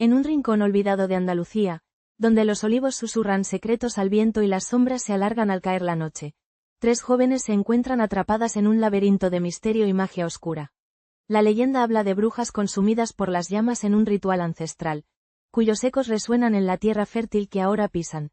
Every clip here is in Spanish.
En un rincón olvidado de Andalucía, donde los olivos susurran secretos al viento y las sombras se alargan al caer la noche, 3 jóvenes se encuentran atrapadas en un laberinto de misterio y magia oscura. La leyenda habla de brujas consumidas por las llamas en un ritual ancestral, cuyos ecos resuenan en la tierra fértil que ahora pisan.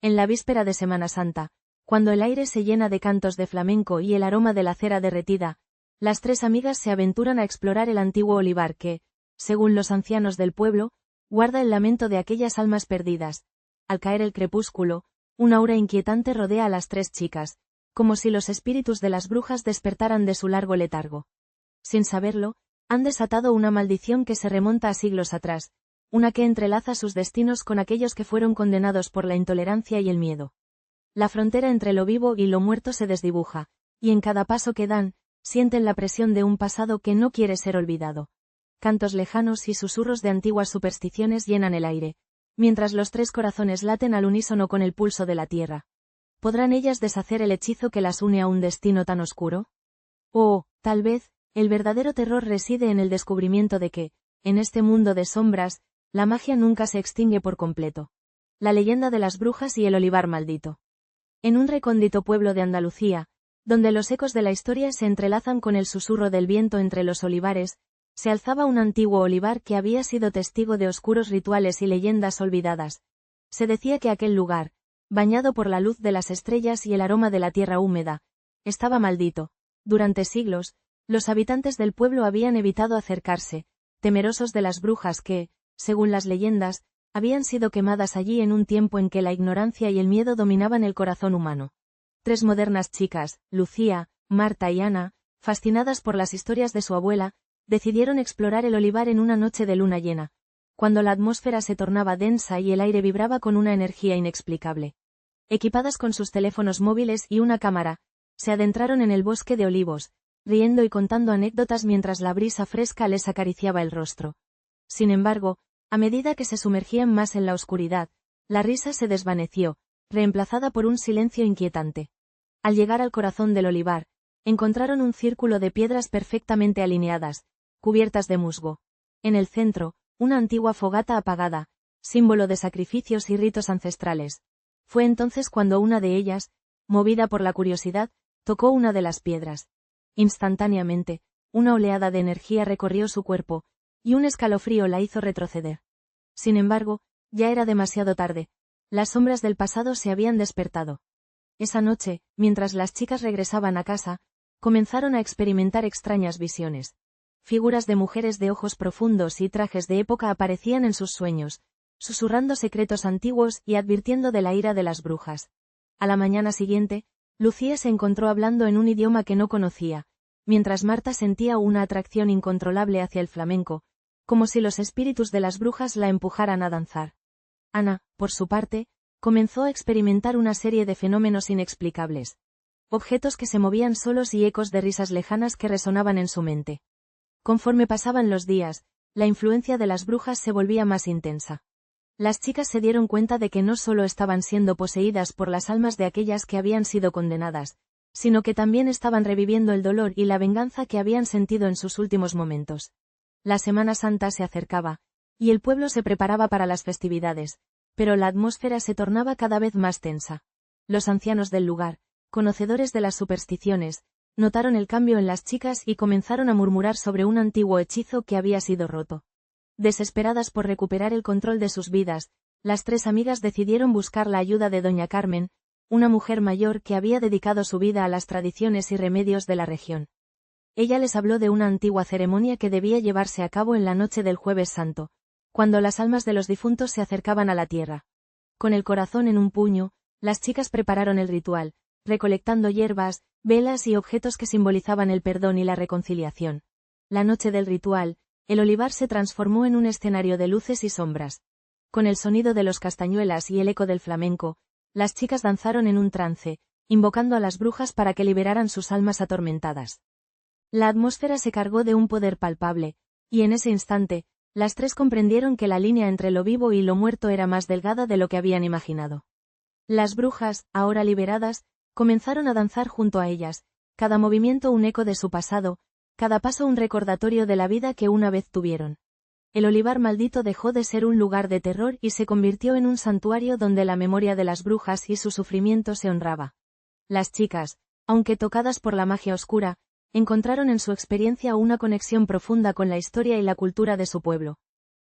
En la víspera de Semana Santa, cuando el aire se llena de cantos de flamenco y el aroma de la cera derretida, las 3 amigas se aventuran a explorar el antiguo olivar que, según los ancianos del pueblo, guarda el lamento de aquellas almas perdidas. Al caer el crepúsculo, una aura inquietante rodea a las 3 chicas, como si los espíritus de las brujas despertaran de su largo letargo. Sin saberlo, han desatado una maldición que se remonta a siglos atrás, una que entrelaza sus destinos con aquellos que fueron condenados por la intolerancia y el miedo. La frontera entre lo vivo y lo muerto se desdibuja, y en cada paso que dan, sienten la presión de un pasado que no quiere ser olvidado. Cantos lejanos y susurros de antiguas supersticiones llenan el aire, mientras los 3 corazones laten al unísono con el pulso de la tierra. ¿Podrán ellas deshacer el hechizo que las une a un destino tan oscuro? O, tal vez, el verdadero terror reside en el descubrimiento de que, en este mundo de sombras, la magia nunca se extingue por completo. La leyenda de las brujas y el olivar maldito. En un recóndito pueblo de Andalucía, donde los ecos de la historia se entrelazan con el susurro del viento entre los olivares, se alzaba un antiguo olivar que había sido testigo de oscuros rituales y leyendas olvidadas. Se decía que aquel lugar, bañado por la luz de las estrellas y el aroma de la tierra húmeda, estaba maldito. Durante siglos, los habitantes del pueblo habían evitado acercarse, temerosos de las brujas que, según las leyendas, habían sido quemadas allí en un tiempo en que la ignorancia y el miedo dominaban el corazón humano. 3 modernas chicas, Lucía, Marta y Ana, fascinadas por las historias de su abuela, decidieron explorar el olivar en una noche de luna llena, cuando la atmósfera se tornaba densa y el aire vibraba con una energía inexplicable. Equipadas con sus teléfonos móviles y una cámara, se adentraron en el bosque de olivos, riendo y contando anécdotas mientras la brisa fresca les acariciaba el rostro. Sin embargo, a medida que se sumergían más en la oscuridad, la risa se desvaneció, reemplazada por un silencio inquietante. Al llegar al corazón del olivar, encontraron un círculo de piedras perfectamente alineadas, cubiertas de musgo. En el centro, una antigua fogata apagada, símbolo de sacrificios y ritos ancestrales. Fue entonces cuando una de ellas, movida por la curiosidad, tocó una de las piedras. Instantáneamente, una oleada de energía recorrió su cuerpo, y un escalofrío la hizo retroceder. Sin embargo, ya era demasiado tarde. Las sombras del pasado se habían despertado. Esa noche, mientras las chicas regresaban a casa, comenzaron a experimentar extrañas visiones. Figuras de mujeres de ojos profundos y trajes de época aparecían en sus sueños, susurrando secretos antiguos y advirtiendo de la ira de las brujas. A la mañana siguiente, Lucía se encontró hablando en un idioma que no conocía, mientras Marta sentía una atracción incontrolable hacia el flamenco, como si los espíritus de las brujas la empujaran a danzar. Ana, por su parte, comenzó a experimentar una serie de fenómenos inexplicables. Objetos que se movían solos y ecos de risas lejanas que resonaban en su mente. Conforme pasaban los días, la influencia de las brujas se volvía más intensa. Las chicas se dieron cuenta de que no solo estaban siendo poseídas por las almas de aquellas que habían sido condenadas, sino que también estaban reviviendo el dolor y la venganza que habían sentido en sus últimos momentos. La Semana Santa se acercaba, y el pueblo se preparaba para las festividades, pero la atmósfera se tornaba cada vez más tensa. Los ancianos del lugar, conocedores de las supersticiones, notaron el cambio en las chicas y comenzaron a murmurar sobre un antiguo hechizo que había sido roto. Desesperadas por recuperar el control de sus vidas, las 3 amigas decidieron buscar la ayuda de doña Carmen, una mujer mayor que había dedicado su vida a las tradiciones y remedios de la región. Ella les habló de una antigua ceremonia que debía llevarse a cabo en la noche del Jueves Santo, cuando las almas de los difuntos se acercaban a la tierra. Con el corazón en un puño, las chicas prepararon el ritual, recolectando hierbas, velas y objetos que simbolizaban el perdón y la reconciliación. La noche del ritual, el olivar se transformó en un escenario de luces y sombras. Con el sonido de los castañuelas y el eco del flamenco, las chicas danzaron en un trance, invocando a las brujas para que liberaran sus almas atormentadas. La atmósfera se cargó de un poder palpable, y en ese instante, las 3 comprendieron que la línea entre lo vivo y lo muerto era más delgada de lo que habían imaginado. Las brujas, ahora liberadas, comenzaron a danzar junto a ellas, cada movimiento un eco de su pasado, cada paso un recordatorio de la vida que una vez tuvieron. el olivar maldito dejó de ser un lugar de terror y se convirtió en un santuario donde la memoria de las brujas y su sufrimiento se honraba. Las chicas, aunque tocadas por la magia oscura, encontraron en su experiencia una conexión profunda con la historia y la cultura de su pueblo.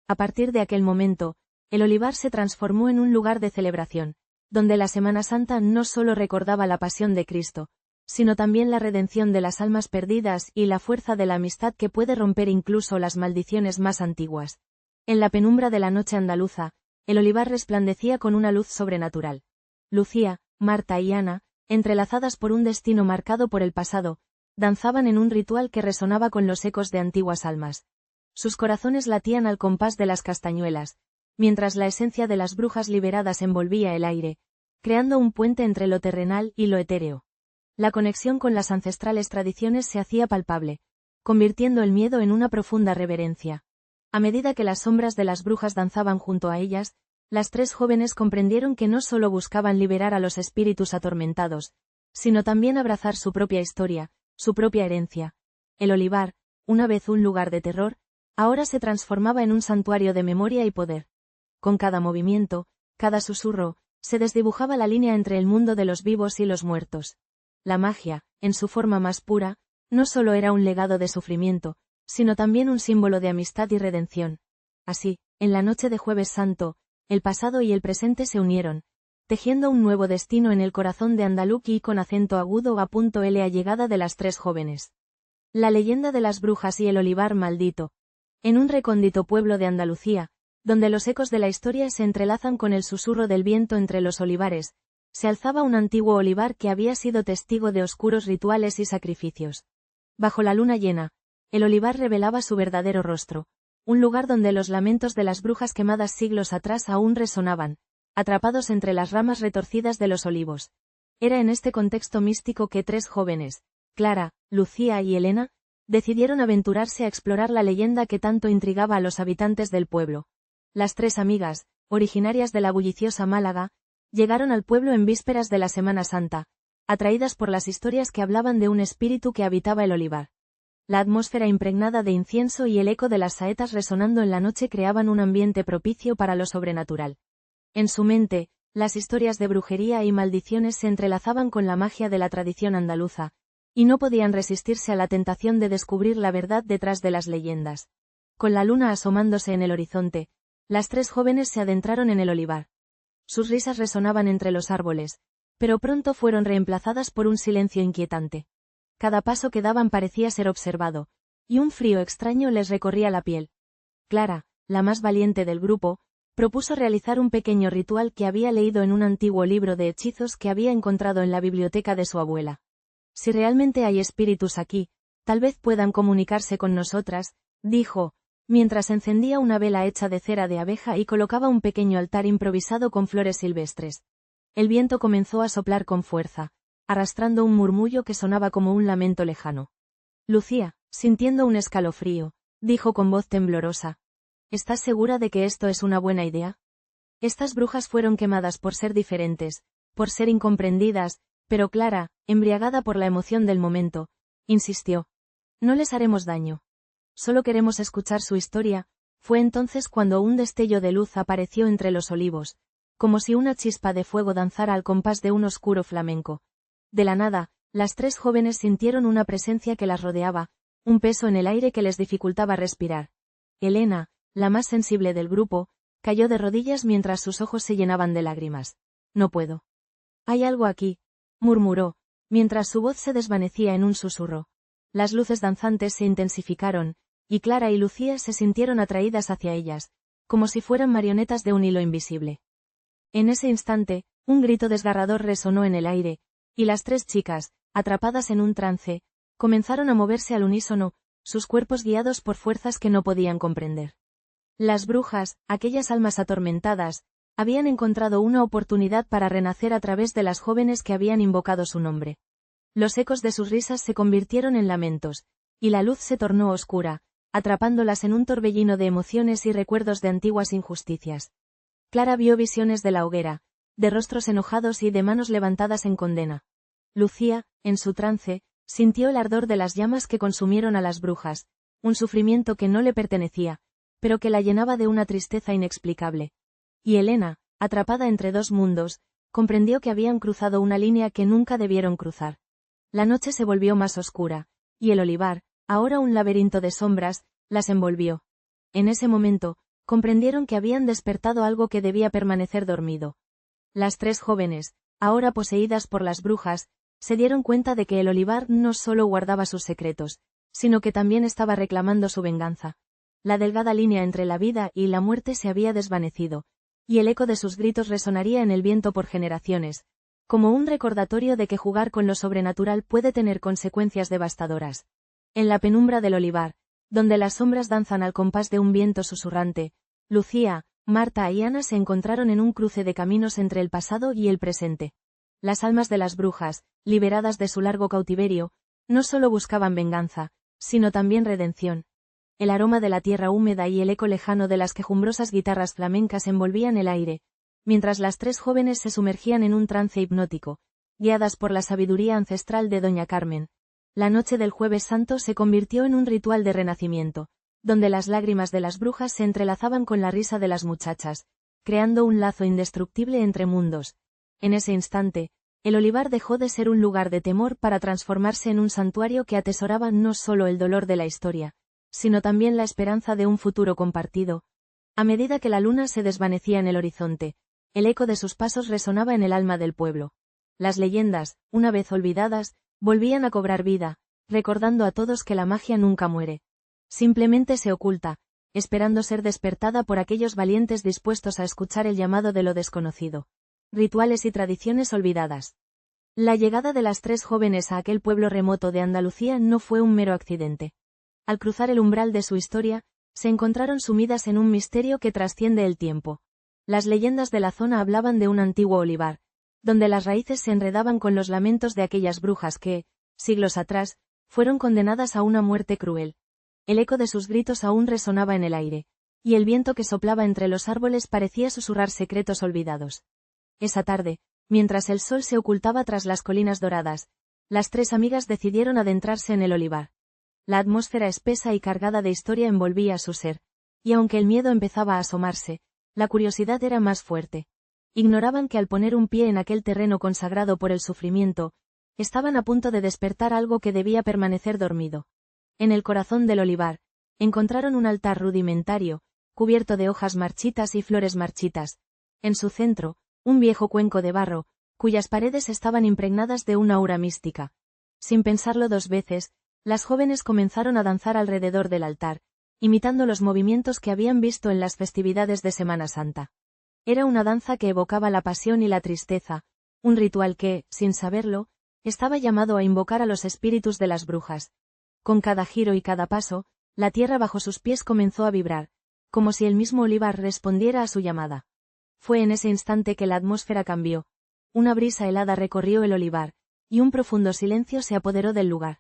A partir de aquel momento, el olivar se transformó en un lugar de celebración, donde la Semana Santa no solo recordaba la pasión de Cristo, sino también la redención de las almas perdidas y la fuerza de la amistad que puede romper incluso las maldiciones más antiguas. En la penumbra de la noche andaluza, el olivar resplandecía con una luz sobrenatural. Lucía, Marta y Ana, entrelazadas por un destino marcado por el pasado, danzaban en un ritual que resonaba con los ecos de antiguas almas. Sus corazones latían al compás de las castañuelas, mientras la esencia de las brujas liberadas envolvía el aire, creando un puente entre lo terrenal y lo etéreo. La conexión con las ancestrales tradiciones se hacía palpable, convirtiendo el miedo en una profunda reverencia. A medida que las sombras de las brujas danzaban junto a ellas, las tres jóvenes comprendieron que no solo buscaban liberar a los espíritus atormentados, sino también abrazar su propia historia, su propia herencia. El olivar, una vez un lugar de terror, ahora se transformaba en un santuario de memoria y poder. Con cada movimiento, cada susurro, se desdibujaba la línea entre el mundo de los vivos y los muertos. La magia, en su forma más pura, no solo era un legado de sufrimiento, sino también un símbolo de amistad y redención. Así, en la noche de Jueves Santo, el pasado y el presente se unieron, tejiendo un nuevo destino en el corazón de Andalucía con acento agudo a.l. allegada de las tres jóvenes. La leyenda de las brujas y el olivar maldito. En un recóndito pueblo de Andalucía, donde los ecos de la historia se entrelazan con el susurro del viento entre los olivares, se alzaba un antiguo olivar que había sido testigo de oscuros rituales y sacrificios. Bajo la luna llena, el olivar revelaba su verdadero rostro, un lugar donde los lamentos de las brujas quemadas siglos atrás aún resonaban, atrapados entre las ramas retorcidas de los olivos. Era en este contexto místico que tres jóvenes, Clara, Lucía y Elena, decidieron aventurarse a explorar la leyenda que tanto intrigaba a los habitantes del pueblo. Las tres amigas, originarias de la bulliciosa Málaga, llegaron al pueblo en vísperas de la Semana Santa, atraídas por las historias que hablaban de un espíritu que habitaba el olivar. La atmósfera impregnada de incienso y el eco de las saetas resonando en la noche creaban un ambiente propicio para lo sobrenatural. En su mente, las historias de brujería y maldiciones se entrelazaban con la magia de la tradición andaluza, y no podían resistirse a la tentación de descubrir la verdad detrás de las leyendas. Con la luna asomándose en el horizonte, las tres jóvenes se adentraron en el olivar. Sus risas resonaban entre los árboles, pero pronto fueron reemplazadas por un silencio inquietante. Cada paso que daban parecía ser observado, y un frío extraño les recorría la piel. Clara, la más valiente del grupo, propuso realizar un pequeño ritual que había leído en un antiguo libro de hechizos que había encontrado en la biblioteca de su abuela. Si realmente hay espíritus aquí, tal vez puedan comunicarse con nosotras, dijo, mientras encendía una vela hecha de cera de abeja y colocaba un pequeño altar improvisado con flores silvestres. El viento comenzó a soplar con fuerza, arrastrando un murmullo que sonaba como un lamento lejano. Lucía, sintiendo un escalofrío, dijo con voz temblorosa: ¿Estás segura de que esto es una buena idea? Estas brujas fueron quemadas por ser diferentes, por ser incomprendidas, pero Clara, embriagada por la emoción del momento, insistió: No les haremos daño. Solo queremos escuchar su historia. Fue entonces cuando un destello de luz apareció entre los olivos, como si una chispa de fuego danzara al compás de un oscuro flamenco. De la nada, las tres jóvenes sintieron una presencia que las rodeaba, un peso en el aire que les dificultaba respirar. Elena, la más sensible del grupo, cayó de rodillas mientras sus ojos se llenaban de lágrimas. No puedo. Hay algo aquí, murmuró, mientras su voz se desvanecía en un susurro. Las luces danzantes se intensificaron, y Clara y Lucía se sintieron atraídas hacia ellas, como si fueran marionetas de un hilo invisible. En ese instante, un grito desgarrador resonó en el aire, y las tres chicas, atrapadas en un trance, comenzaron a moverse al unísono, sus cuerpos guiados por fuerzas que no podían comprender. Las brujas, aquellas almas atormentadas, habían encontrado una oportunidad para renacer a través de las jóvenes que habían invocado su nombre. Los ecos de sus risas se convirtieron en lamentos, y la luz se tornó oscura, atrapándolas en un torbellino de emociones y recuerdos de antiguas injusticias. Clara vio visiones de la hoguera, de rostros enojados y de manos levantadas en condena. Lucía, en su trance, sintió el ardor de las llamas que consumieron a las brujas, un sufrimiento que no le pertenecía, pero que la llenaba de una tristeza inexplicable. Y Elena, atrapada entre dos mundos, comprendió que habían cruzado una línea que nunca debieron cruzar. La noche se volvió más oscura, y el olivar, ahora un laberinto de sombras, las envolvió. En ese momento, comprendieron que habían despertado algo que debía permanecer dormido. Las tres jóvenes, ahora poseídas por las brujas, se dieron cuenta de que el olivar no solo guardaba sus secretos, sino que también estaba reclamando su venganza. La delgada línea entre la vida y la muerte se había desvanecido, y el eco de sus gritos resonaría en el viento por generaciones, como un recordatorio de que jugar con lo sobrenatural puede tener consecuencias devastadoras. En la penumbra del olivar, donde las sombras danzan al compás de un viento susurrante, Lucía, Marta y Ana se encontraron en un cruce de caminos entre el pasado y el presente. Las almas de las brujas, liberadas de su largo cautiverio, no solo buscaban venganza, sino también redención. El aroma de la tierra húmeda y el eco lejano de las quejumbrosas guitarras flamencas envolvían el aire, mientras las tres jóvenes se sumergían en un trance hipnótico, guiadas por la sabiduría ancestral de Doña Carmen. La noche del Jueves Santo se convirtió en un ritual de renacimiento, donde las lágrimas de las brujas se entrelazaban con la risa de las muchachas, creando un lazo indestructible entre mundos. En ese instante, el olivar dejó de ser un lugar de temor para transformarse en un santuario que atesoraba no solo el dolor de la historia, sino también la esperanza de un futuro compartido. A medida que la luna se desvanecía en el horizonte, el eco de sus pasos resonaba en el alma del pueblo. Las leyendas, una vez olvidadas, volvían a cobrar vida, recordando a todos que la magia nunca muere. Simplemente se oculta, esperando ser despertada por aquellos valientes dispuestos a escuchar el llamado de lo desconocido. Rituales y tradiciones olvidadas. La llegada de las tres jóvenes a aquel pueblo remoto de Andalucía no fue un mero accidente. Al cruzar el umbral de su historia, se encontraron sumidas en un misterio que trasciende el tiempo. Las leyendas de la zona hablaban de un antiguo olivar, donde las raíces se enredaban con los lamentos de aquellas brujas que, siglos atrás, fueron condenadas a una muerte cruel. El eco de sus gritos aún resonaba en el aire, y el viento que soplaba entre los árboles parecía susurrar secretos olvidados. Esa tarde, mientras el sol se ocultaba tras las colinas doradas, las tres amigas decidieron adentrarse en el olivar. La atmósfera espesa y cargada de historia envolvía su ser, y aunque el miedo empezaba a asomarse, la curiosidad era más fuerte. Ignoraban que al poner un pie en aquel terreno consagrado por el sufrimiento, estaban a punto de despertar algo que debía permanecer dormido. En el corazón del olivar, encontraron un altar rudimentario, cubierto de hojas marchitas y flores marchitas. En su centro, un viejo cuenco de barro, cuyas paredes estaban impregnadas de una aura mística. Sin pensarlo dos veces, las jóvenes comenzaron a danzar alrededor del altar, imitando los movimientos que habían visto en las festividades de Semana Santa. Era una danza que evocaba la pasión y la tristeza, un ritual que, sin saberlo, estaba llamado a invocar a los espíritus de las brujas. Con cada giro y cada paso, la tierra bajo sus pies comenzó a vibrar, como si el mismo olivar respondiera a su llamada. Fue en ese instante que la atmósfera cambió. Una brisa helada recorrió el olivar, y un profundo silencio se apoderó del lugar.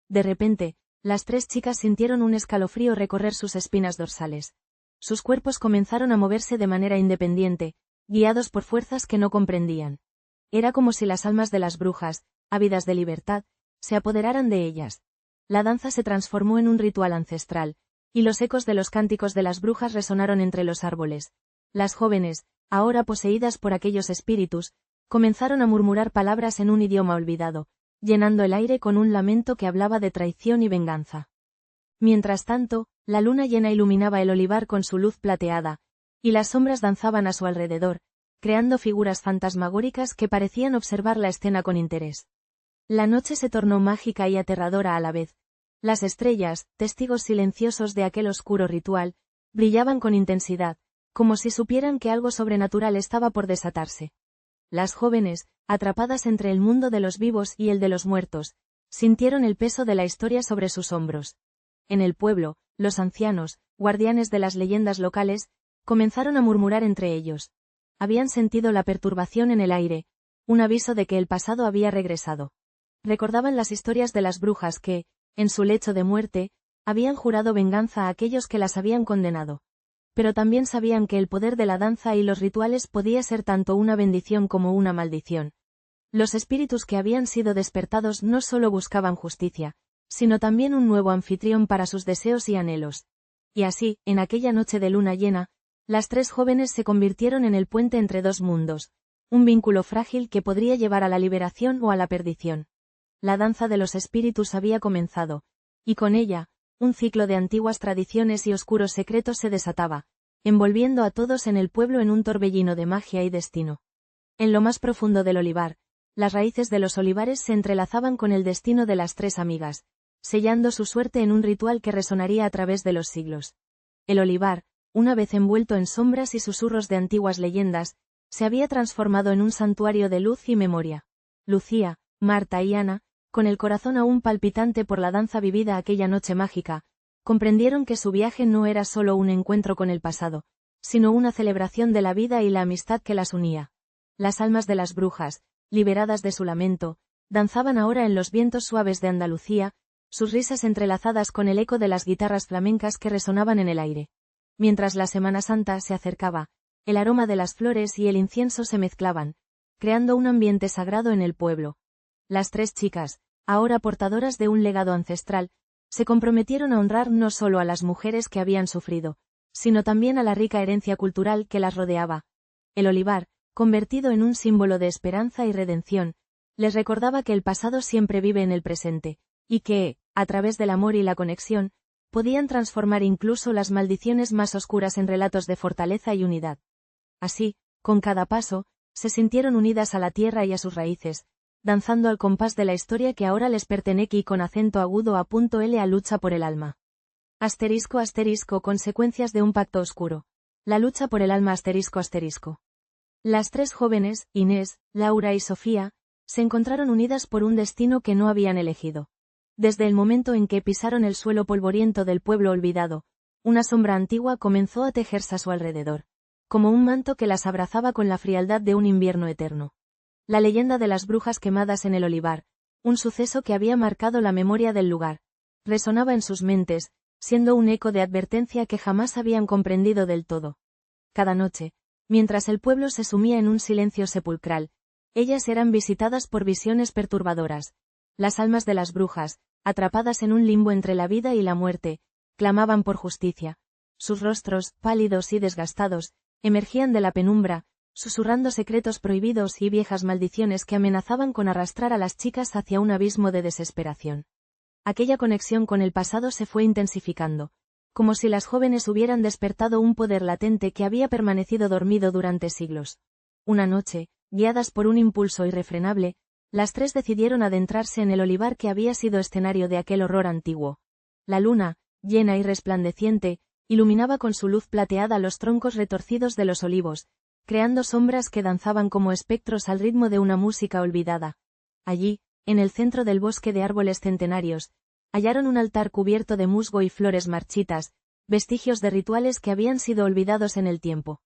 De repente, las tres chicas sintieron un escalofrío recorrer sus espinas dorsales. Sus cuerpos comenzaron a moverse de manera independiente, guiados por fuerzas que no comprendían. Era como si las almas de las brujas, ávidas de libertad, se apoderaran de ellas. La danza se transformó en un ritual ancestral, y los ecos de los cánticos de las brujas resonaron entre los árboles. Las jóvenes, ahora poseídas por aquellos espíritus, comenzaron a murmurar palabras en un idioma olvidado, llenando el aire con un lamento que hablaba de traición y venganza. Mientras tanto, la luna llena iluminaba el olivar con su luz plateada, y las sombras danzaban a su alrededor, creando figuras fantasmagóricas que parecían observar la escena con interés. La noche se tornó mágica y aterradora a la vez. Las estrellas, testigos silenciosos de aquel oscuro ritual, brillaban con intensidad, como si supieran que algo sobrenatural estaba por desatarse. Las jóvenes, atrapadas entre el mundo de los vivos y el de los muertos, sintieron el peso de la historia sobre sus hombros. En el pueblo, los ancianos, guardianes de las leyendas locales, comenzaron a murmurar entre ellos. Habían sentido la perturbación en el aire, un aviso de que el pasado había regresado. Recordaban las historias de las brujas que, en su lecho de muerte, habían jurado venganza a aquellos que las habían condenado. Pero también sabían que el poder de la danza y los rituales podía ser tanto una bendición como una maldición. Los espíritus que habían sido despertados no solo buscaban justicia, sino también un nuevo anfitrión para sus deseos y anhelos. Y así, en aquella noche de luna llena, las tres jóvenes se convirtieron en el puente entre dos mundos, un vínculo frágil que podría llevar a la liberación o a la perdición. La danza de los espíritus había comenzado, y con ella, un ciclo de antiguas tradiciones y oscuros secretos se desataba, envolviendo a todos en el pueblo en un torbellino de magia y destino. En lo más profundo del olivar, las raíces de los olivares se entrelazaban con el destino de las tres amigas, sellando su suerte en un ritual que resonaría a través de los siglos. El olivar, una vez envuelto en sombras y susurros de antiguas leyendas, se había transformado en un santuario de luz y memoria. Lucía, Marta y Ana, con el corazón aún palpitante por la danza vivida aquella noche mágica, comprendieron que su viaje no era solo un encuentro con el pasado, sino una celebración de la vida y la amistad que las unía. Las almas de las brujas, liberadas de su lamento, danzaban ahora en los vientos suaves de Andalucía, sus risas entrelazadas con el eco de las guitarras flamencas que resonaban en el aire. Mientras la Semana Santa se acercaba, el aroma de las flores y el incienso se mezclaban, creando un ambiente sagrado en el pueblo. Las tres chicas, ahora portadoras de un legado ancestral, se comprometieron a honrar no solo a las mujeres que habían sufrido, sino también a la rica herencia cultural que las rodeaba. El olivar, convertido en un símbolo de esperanza y redención, les recordaba que el pasado siempre vive en el presente, y que, a través del amor y la conexión, podían transformar incluso las maldiciones más oscuras en relatos de fortaleza y unidad. Así, con cada paso, se sintieron unidas a la tierra y a sus raíces, danzando al compás de la historia que ahora les pertenece y con acento agudo a .la lucha por el alma. *** Consecuencias de un pacto oscuro. La lucha por el alma ***. Las tres jóvenes, Inés, Laura y Sofía, se encontraron unidas por un destino que no habían elegido. Desde el momento en que pisaron el suelo polvoriento del pueblo olvidado, una sombra antigua comenzó a tejerse a su alrededor, como un manto que las abrazaba con la frialdad de un invierno eterno. La leyenda de las brujas quemadas en el olivar, un suceso que había marcado la memoria del lugar, resonaba en sus mentes, siendo un eco de advertencia que jamás habían comprendido del todo. Cada noche, mientras el pueblo se sumía en un silencio sepulcral, ellas eran visitadas por visiones perturbadoras. Las almas de las brujas, atrapadas en un limbo entre la vida y la muerte, clamaban por justicia. Sus rostros, pálidos y desgastados, emergían de la penumbra, susurrando secretos prohibidos y viejas maldiciones que amenazaban con arrastrar a las chicas hacia un abismo de desesperación. Aquella conexión con el pasado se fue intensificando, como si las jóvenes hubieran despertado un poder latente que había permanecido dormido durante siglos. Una noche, guiadas por un impulso irrefrenable, las tres decidieron adentrarse en el olivar que había sido escenario de aquel horror antiguo. La luna, llena y resplandeciente, iluminaba con su luz plateada los troncos retorcidos de los olivos, creando sombras que danzaban como espectros al ritmo de una música olvidada. Allí, en el centro del bosque de árboles centenarios, hallaron un altar cubierto de musgo y flores marchitas, vestigios de rituales que habían sido olvidados en el tiempo.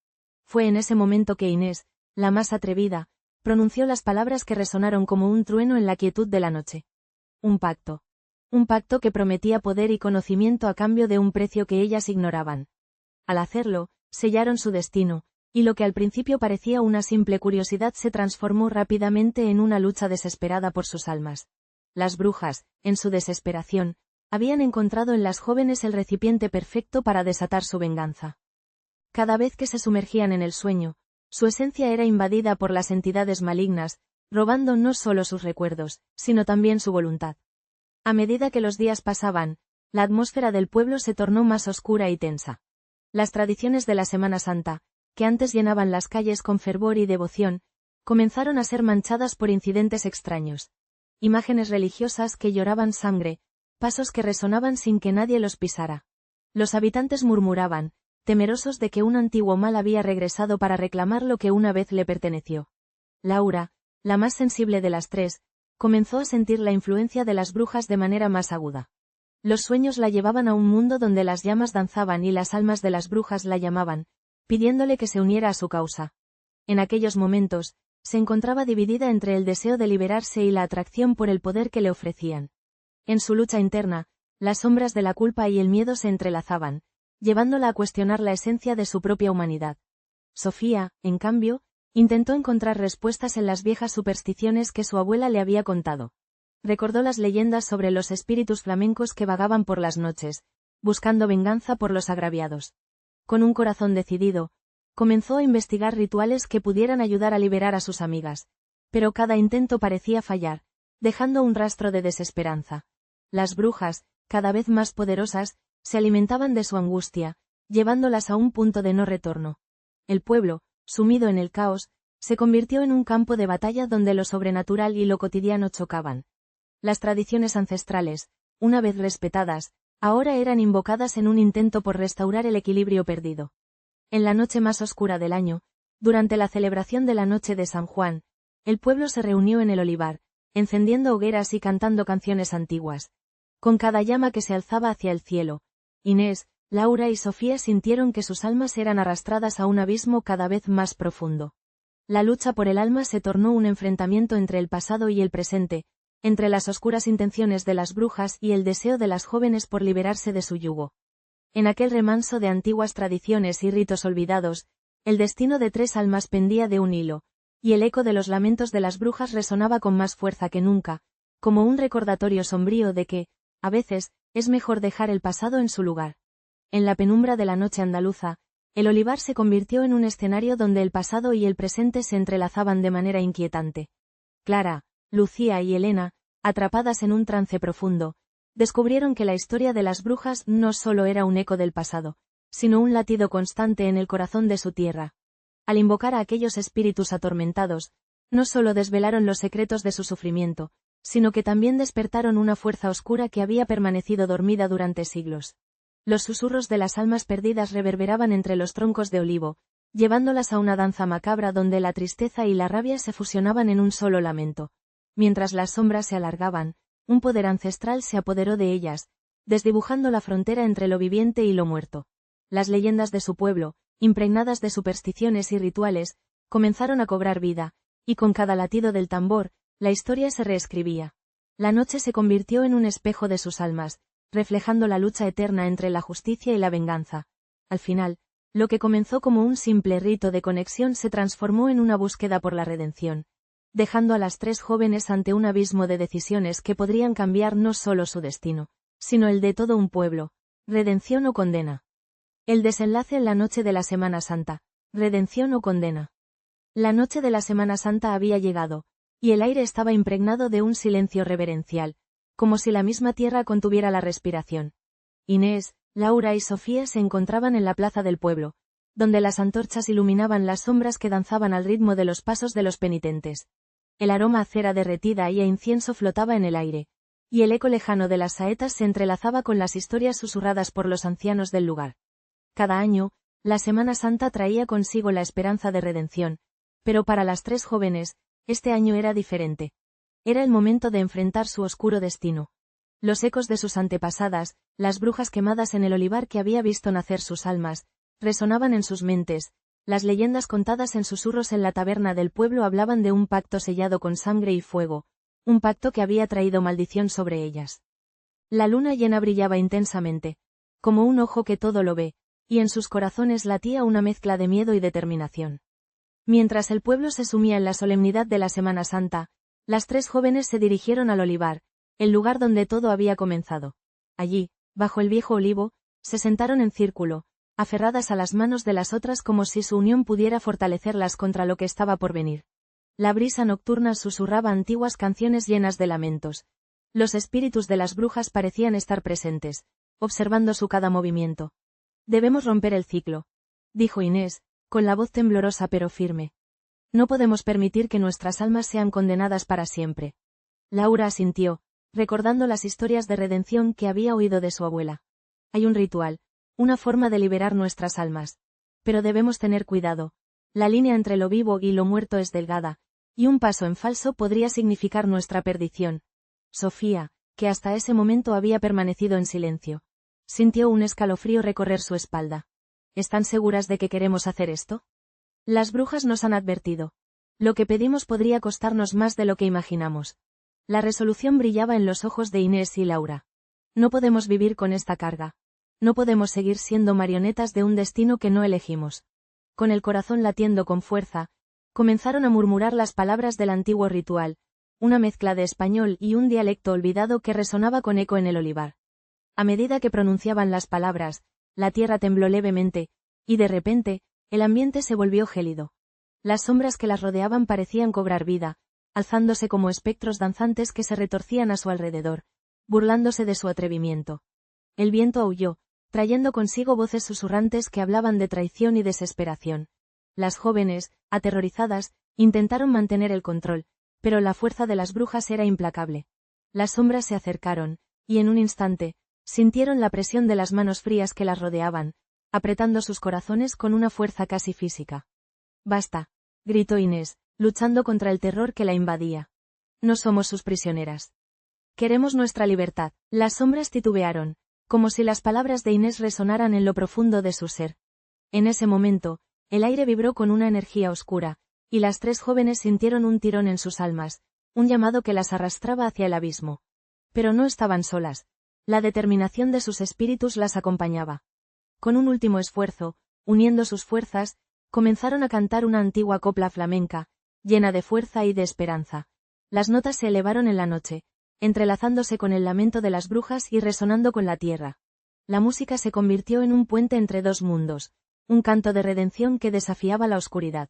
Fue en ese momento que Inés, la más atrevida, pronunció las palabras que resonaron como un trueno en la quietud de la noche. Un pacto. Un pacto que prometía poder y conocimiento a cambio de un precio que ellas ignoraban. Al hacerlo, sellaron su destino, y lo que al principio parecía una simple curiosidad se transformó rápidamente en una lucha desesperada por sus almas. Las brujas, en su desesperación, habían encontrado en las jóvenes el recipiente perfecto para desatar su venganza. Cada vez que se sumergían en el sueño, su esencia era invadida por las entidades malignas, robando no solo sus recuerdos, sino también su voluntad. A medida que los días pasaban, la atmósfera del pueblo se tornó más oscura y tensa. Las tradiciones de la Semana Santa, que antes llenaban las calles con fervor y devoción, comenzaron a ser manchadas por incidentes extraños. Imágenes religiosas que lloraban sangre, pasos que resonaban sin que nadie los pisara. Los habitantes murmuraban, temerosos de que un antiguo mal había regresado para reclamar lo que una vez le perteneció. Laura, la más sensible de las tres, comenzó a sentir la influencia de las brujas de manera más aguda. Los sueños la llevaban a un mundo donde las llamas danzaban y las almas de las brujas la llamaban, pidiéndole que se uniera a su causa. En aquellos momentos, se encontraba dividida entre el deseo de liberarse y la atracción por el poder que le ofrecían. En su lucha interna, las sombras de la culpa y el miedo se entrelazaban, llevándola a cuestionar la esencia de su propia humanidad. Sofía, en cambio, intentó encontrar respuestas en las viejas supersticiones que su abuela le había contado. Recordó las leyendas sobre los espíritus flamencos que vagaban por las noches, buscando venganza por los agraviados. Con un corazón decidido, comenzó a investigar rituales que pudieran ayudar a liberar a sus amigas. Pero cada intento parecía fallar, dejando un rastro de desesperanza. Las brujas, cada vez más poderosas, se alimentaban de su angustia, llevándolas a un punto de no retorno. El pueblo, sumido en el caos, se convirtió en un campo de batalla donde lo sobrenatural y lo cotidiano chocaban. Las tradiciones ancestrales, una vez respetadas, ahora eran invocadas en un intento por restaurar el equilibrio perdido. En la noche más oscura del año, durante la celebración de la noche de San Juan, el pueblo se reunió en el olivar, encendiendo hogueras y cantando canciones antiguas. Con cada llama que se alzaba hacia el cielo, Inés, Laura y Sofía sintieron que sus almas eran arrastradas a un abismo cada vez más profundo. La lucha por el alma se tornó un enfrentamiento entre el pasado y el presente, entre las oscuras intenciones de las brujas y el deseo de las jóvenes por liberarse de su yugo. En aquel remanso de antiguas tradiciones y ritos olvidados, el destino de 3 almas pendía de un hilo, y el eco de los lamentos de las brujas resonaba con más fuerza que nunca, como un recordatorio sombrío de que, a veces, es mejor dejar el pasado en su lugar. En la penumbra de la noche andaluza, el olivar se convirtió en un escenario donde el pasado y el presente se entrelazaban de manera inquietante. Clara, Lucía y Elena, atrapadas en un trance profundo, descubrieron que la historia de las brujas no solo era un eco del pasado, sino un latido constante en el corazón de su tierra. Al invocar a aquellos espíritus atormentados, no solo desvelaron los secretos de su sufrimiento, sino que también despertaron una fuerza oscura que había permanecido dormida durante siglos. Los susurros de las almas perdidas reverberaban entre los troncos de olivo, llevándolas a una danza macabra donde la tristeza y la rabia se fusionaban en un solo lamento. Mientras las sombras se alargaban, un poder ancestral se apoderó de ellas, desdibujando la frontera entre lo viviente y lo muerto. Las leyendas de su pueblo, impregnadas de supersticiones y rituales, comenzaron a cobrar vida, y con cada latido del tambor, la historia se reescribía. La noche se convirtió en un espejo de sus almas, reflejando la lucha eterna entre la justicia y la venganza. Al final, lo que comenzó como un simple rito de conexión se transformó en una búsqueda por la redención, dejando a las 3 jóvenes ante un abismo de decisiones que podrían cambiar no solo su destino, sino el de todo un pueblo: redención o condena. El desenlace en la noche de la Semana Santa: redención o condena. La noche de la Semana Santa había llegado, y el aire estaba impregnado de un silencio reverencial, como si la misma tierra contuviera la respiración. Inés, Laura y Sofía se encontraban en la plaza del pueblo, donde las antorchas iluminaban las sombras que danzaban al ritmo de los pasos de los penitentes. El aroma a cera derretida y a incienso flotaba en el aire, y el eco lejano de las saetas se entrelazaba con las historias susurradas por los ancianos del lugar. Cada año, la Semana Santa traía consigo la esperanza de redención, pero para las 3 jóvenes, este año era diferente. Era el momento de enfrentar su oscuro destino. Los ecos de sus antepasadas, las brujas quemadas en el olivar que había visto nacer sus almas, resonaban en sus mentes. Las leyendas contadas en susurros en la taberna del pueblo hablaban de un pacto sellado con sangre y fuego, un pacto que había traído maldición sobre ellas. La luna llena brillaba intensamente, como un ojo que todo lo ve, y en sus corazones latía una mezcla de miedo y determinación. Mientras el pueblo se sumía en la solemnidad de la Semana Santa, las 3 jóvenes se dirigieron al olivar, el lugar donde todo había comenzado. Allí, bajo el viejo olivo, se sentaron en círculo, aferradas a las manos de las otras como si su unión pudiera fortalecerlas contra lo que estaba por venir. La brisa nocturna susurraba antiguas canciones llenas de lamentos. Los espíritus de las brujas parecían estar presentes, observando su cada movimiento. «Debemos romper el ciclo», dijo Inés, con la voz temblorosa pero firme. «No podemos permitir que nuestras almas sean condenadas para siempre». Laura asintió, recordando las historias de redención que había oído de su abuela. «Hay un ritual, una forma de liberar nuestras almas. Pero debemos tener cuidado. La línea entre lo vivo y lo muerto es delgada, y un paso en falso podría significar nuestra perdición». Sofía, que hasta ese momento había permanecido en silencio, sintió un escalofrío recorrer su espalda. ¿Están seguras de que queremos hacer esto? Las brujas nos han advertido. Lo que pedimos podría costarnos más de lo que imaginamos. La resolución brillaba en los ojos de Inés y Laura. No podemos vivir con esta carga. No podemos seguir siendo marionetas de un destino que no elegimos. Con el corazón latiendo con fuerza, comenzaron a murmurar las palabras del antiguo ritual, una mezcla de español y un dialecto olvidado que resonaba con eco en el olivar. A medida que pronunciaban las palabras, la tierra tembló levemente, y de repente, el ambiente se volvió gélido. Las sombras que las rodeaban parecían cobrar vida, alzándose como espectros danzantes que se retorcían a su alrededor, burlándose de su atrevimiento. El viento aulló, trayendo consigo voces susurrantes que hablaban de traición y desesperación. Las jóvenes, aterrorizadas, intentaron mantener el control, pero la fuerza de las brujas era implacable. Las sombras se acercaron, y en un instante, sintieron la presión de las manos frías que las rodeaban, apretando sus corazones con una fuerza casi física. «Basta», gritó Inés, luchando contra el terror que la invadía. «No somos sus prisioneras. Queremos nuestra libertad». Las sombras titubearon, como si las palabras de Inés resonaran en lo profundo de su ser. En ese momento, el aire vibró con una energía oscura, y las tres jóvenes sintieron un tirón en sus almas, un llamado que las arrastraba hacia el abismo. Pero no estaban solas. La determinación de sus espíritus las acompañaba. Con un último esfuerzo, uniendo sus fuerzas, comenzaron a cantar una antigua copla flamenca, llena de fuerza y de esperanza. Las notas se elevaron en la noche, entrelazándose con el lamento de las brujas y resonando con la tierra. La música se convirtió en un puente entre dos mundos, un canto de redención que desafiaba la oscuridad.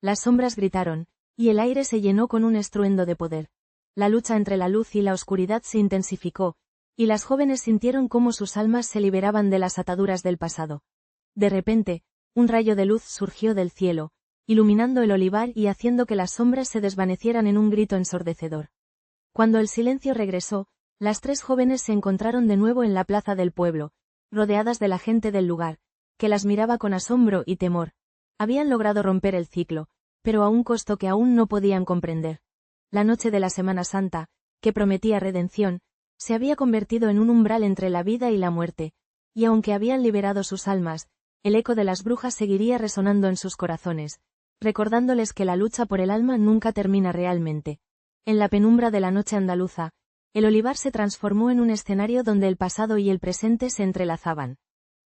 Las sombras gritaron, y el aire se llenó con un estruendo de poder. La lucha entre la luz y la oscuridad se intensificó, y las jóvenes sintieron cómo sus almas se liberaban de las ataduras del pasado. De repente, un rayo de luz surgió del cielo, iluminando el olivar y haciendo que las sombras se desvanecieran en un grito ensordecedor. Cuando el silencio regresó, las tres jóvenes se encontraron de nuevo en la plaza del pueblo, rodeadas de la gente del lugar, que las miraba con asombro y temor. Habían logrado romper el ciclo, pero a un costo que aún no podían comprender. La noche de la Semana Santa, que prometía redención, se había convertido en un umbral entre la vida y la muerte, y aunque habían liberado sus almas, el eco de las brujas seguiría resonando en sus corazones, recordándoles que la lucha por el alma nunca termina realmente. En la penumbra de la noche andaluza, el olivar se transformó en un escenario donde el pasado y el presente se entrelazaban.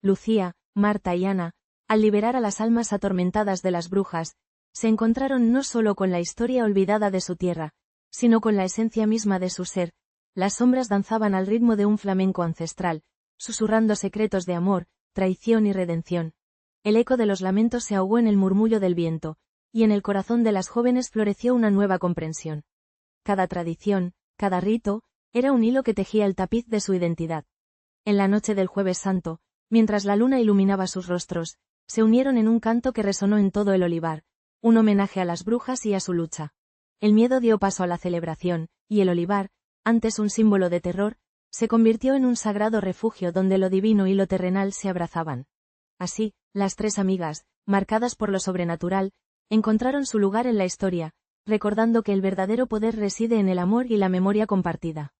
Lucía, Marta y Ana, al liberar a las almas atormentadas de las brujas, se encontraron no solo con la historia olvidada de su tierra, sino con la esencia misma de su ser. Las sombras danzaban al ritmo de un flamenco ancestral, susurrando secretos de amor, traición y redención. El eco de los lamentos se ahogó en el murmullo del viento, y en el corazón de las jóvenes floreció una nueva comprensión. Cada tradición, cada rito, era un hilo que tejía el tapiz de su identidad. En la noche del Jueves Santo, mientras la luna iluminaba sus rostros, se unieron en un canto que resonó en todo el olivar, un homenaje a las brujas y a su lucha. El miedo dio paso a la celebración, y el olivar, antes un símbolo de terror, se convirtió en un sagrado refugio donde lo divino y lo terrenal se abrazaban. Así, las tres amigas, marcadas por lo sobrenatural, encontraron su lugar en la historia, recordando que el verdadero poder reside en el amor y la memoria compartida.